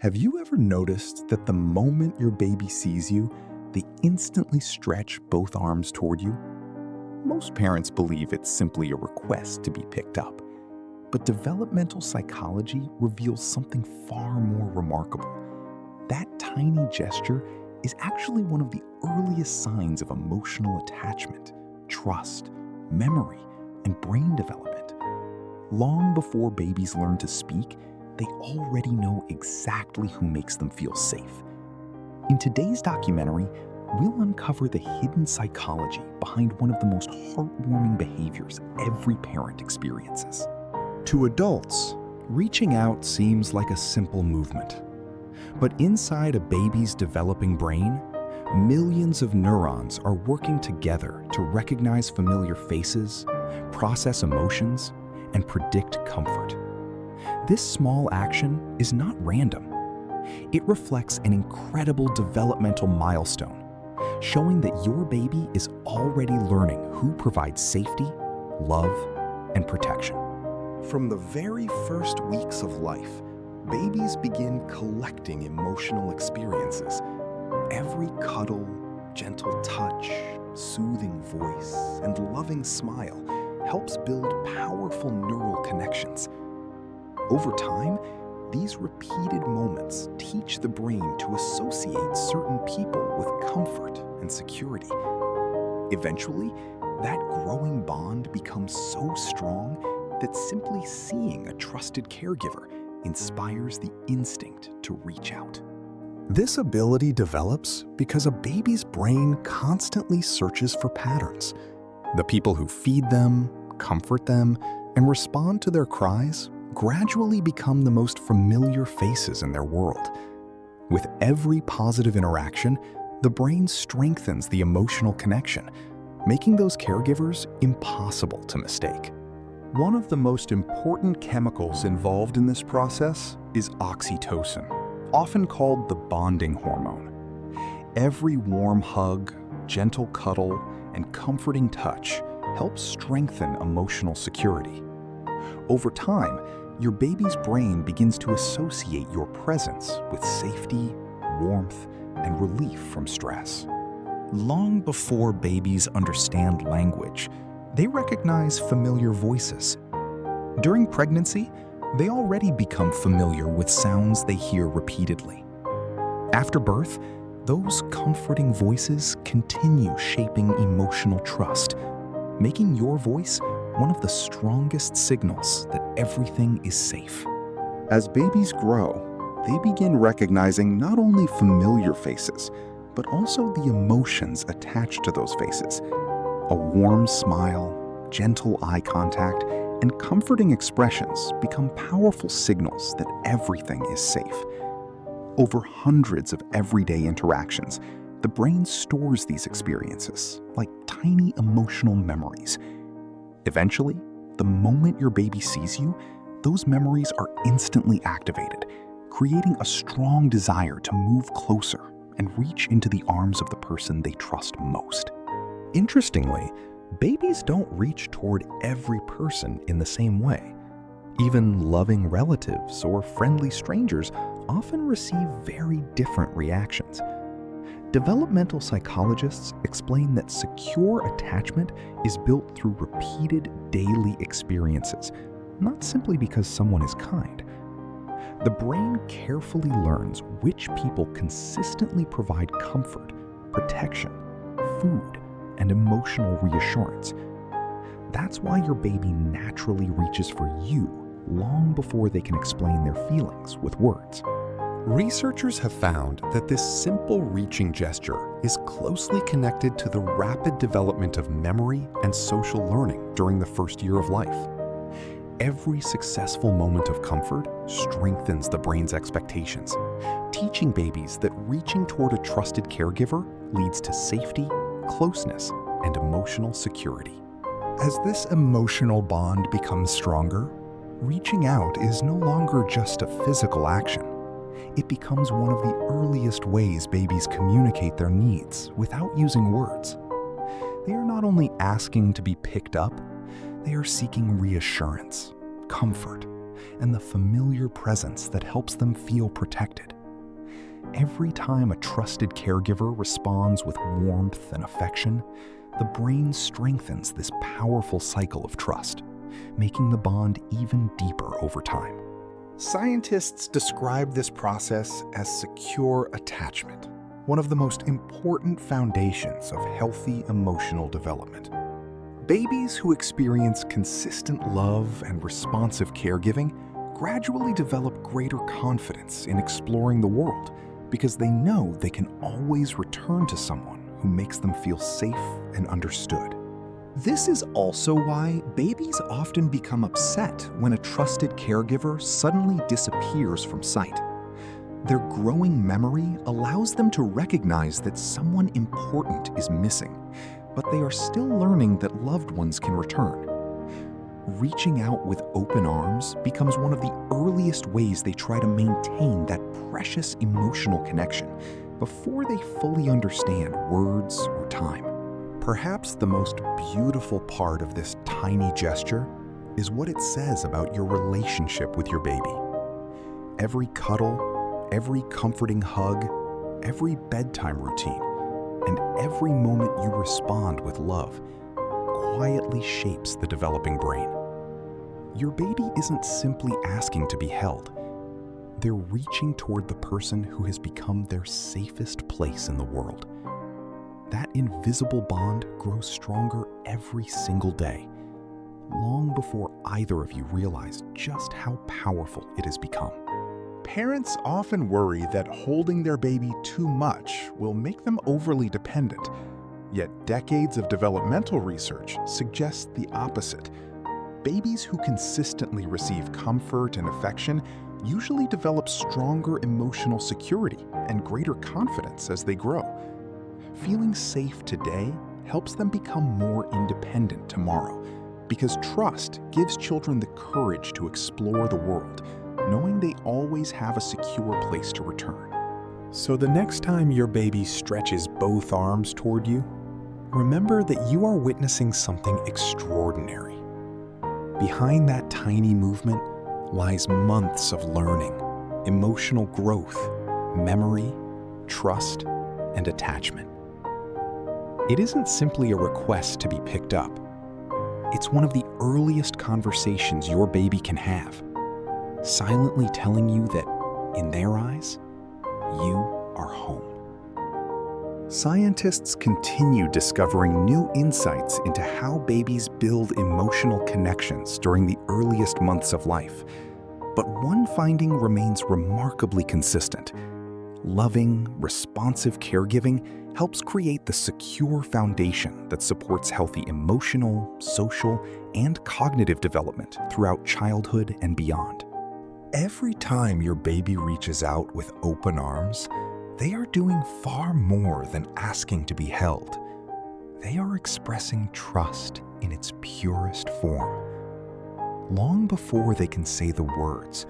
Have you ever noticed that the moment your baby sees you, they instantly stretch both arms toward you? Most parents believe it's simply a request to be picked up. But developmental psychology reveals something far more remarkable. That tiny gesture is actually one of the earliest signs of emotional attachment, trust, memory, and brain development. Long before babies learn to speak, they already know exactly who makes them feel safe. In today's documentary, we'll uncover the hidden psychology behind one of the most heartwarming behaviors every parent experiences. To adults, reaching out seems like a simple movement. But inside a baby's developing brain, millions of neurons are working together to recognize familiar faces, process emotions, and predict comfort. This small action is not random. It reflects an incredible developmental milestone, showing that your baby is already learning who provides safety, love, and protection. From the very first weeks of life, babies begin collecting emotional experiences. Every cuddle, gentle touch, soothing voice, and loving smile helps build powerful neural connections. Over time, these repeated moments teach the brain to associate certain people with comfort and security. Eventually, that growing bond becomes so strong that simply seeing a trusted caregiver inspires the instinct to reach out. This ability develops because a baby's brain constantly searches for patterns. The people who feed them, comfort them, and respond to their cries gradually become the most familiar faces in their world. With every positive interaction, the brain strengthens the emotional connection, making those caregivers impossible to mistake. One of the most important chemicals involved in this process is oxytocin, often called the bonding hormone. Every warm hug, gentle cuddle, and comforting touch helps strengthen emotional security. Over time, your baby's brain begins to associate your presence with safety, warmth, and relief from stress. Long before babies understand language, they recognize familiar voices. During pregnancy, they already become familiar with sounds they hear repeatedly. After birth, those comforting voices continue shaping emotional trust, making your voice one of the strongest signals that everything is safe. As babies grow, they begin recognizing not only familiar faces, but also the emotions attached to those faces. A warm smile, gentle eye contact, and comforting expressions become powerful signals that everything is safe. Over hundreds of everyday interactions, the brain stores these experiences like tiny emotional memories. Eventually, the moment your baby sees you, those memories are instantly activated, creating a strong desire to move closer and reach into the arms of the person they trust most. Interestingly, babies don't reach toward every person in the same way. Even loving relatives or friendly strangers often receive very different reactions. Developmental psychologists explain that secure attachment is built through repeated daily experiences, not simply because someone is kind. The brain carefully learns which people consistently provide comfort, protection, food, and emotional reassurance. That's why your baby naturally reaches for you long before they can explain their feelings with words. Researchers have found that this simple reaching gesture is closely connected to the rapid development of memory and social learning during the first year of life. Every successful moment of comfort strengthens the brain's expectations, teaching babies that reaching toward a trusted caregiver leads to safety, closeness, and emotional security. As this emotional bond becomes stronger, reaching out is no longer just a physical action. It becomes one of the earliest ways babies communicate their needs without using words. They are not only asking to be picked up, they are seeking reassurance, comfort, and the familiar presence that helps them feel protected. Every time a trusted caregiver responds with warmth and affection, the brain strengthens this powerful cycle of trust, making the bond even deeper over time. Scientists describe this process as secure attachment, one of the most important foundations of healthy emotional development. Babies who experience consistent love and responsive caregiving gradually develop greater confidence in exploring the world because they know they can always return to someone who makes them feel safe and understood. This is also why babies often become upset when a trusted caregiver suddenly disappears from sight. Their growing memory allows them to recognize that someone important is missing, but they are still learning that loved ones can return. Reaching out with open arms becomes one of the earliest ways they try to maintain that precious emotional connection before they fully understand words or time. Perhaps the most beautiful part of this tiny gesture is what it says about your relationship with your baby. Every cuddle, every comforting hug, every bedtime routine, and every moment you respond with love quietly shapes the developing brain. Your baby isn't simply asking to be held. They're reaching toward the person who has become their safest place in the world. That invisible bond grows stronger every single day, long before either of you realize just how powerful it has become. Parents often worry that holding their baby too much will make them overly dependent. Yet decades of developmental research suggest the opposite. Babies who consistently receive comfort and affection usually develop stronger emotional security and greater confidence as they grow. Feeling safe today helps them become more independent tomorrow, because trust gives children the courage to explore the world, knowing they always have a secure place to return. So the next time your baby stretches both arms toward you, remember that you are witnessing something extraordinary. Behind that tiny movement lies months of learning, emotional growth, memory, trust, and attachment. It isn't simply a request to be picked up. It's one of the earliest conversations your baby can have, silently telling you that, in their eyes, you are home. Scientists continue discovering new insights into how babies build emotional connections during the earliest months of life. But one finding remains remarkably consistent. Loving, responsive caregiving helps create the secure foundation that supports healthy emotional, social, and cognitive development throughout childhood and beyond. Every time your baby reaches out with open arms, they are doing far more than asking to be held. They are expressing trust in its purest form. Long before they can say the words,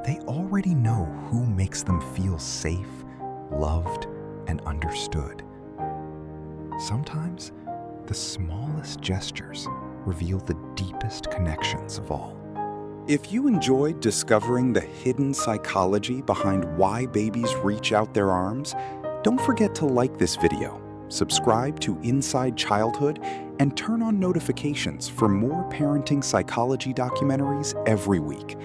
they already know who makes them feel safe, loved, and understood. Sometimes, the smallest gestures reveal the deepest connections of all. If you enjoyed discovering the hidden psychology behind why babies reach out their arms, don't forget to like this video, subscribe to Inside Childhood, and turn on notifications for more parenting psychology documentaries every week.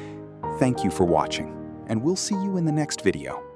Thank you for watching, and we'll see you in the next video.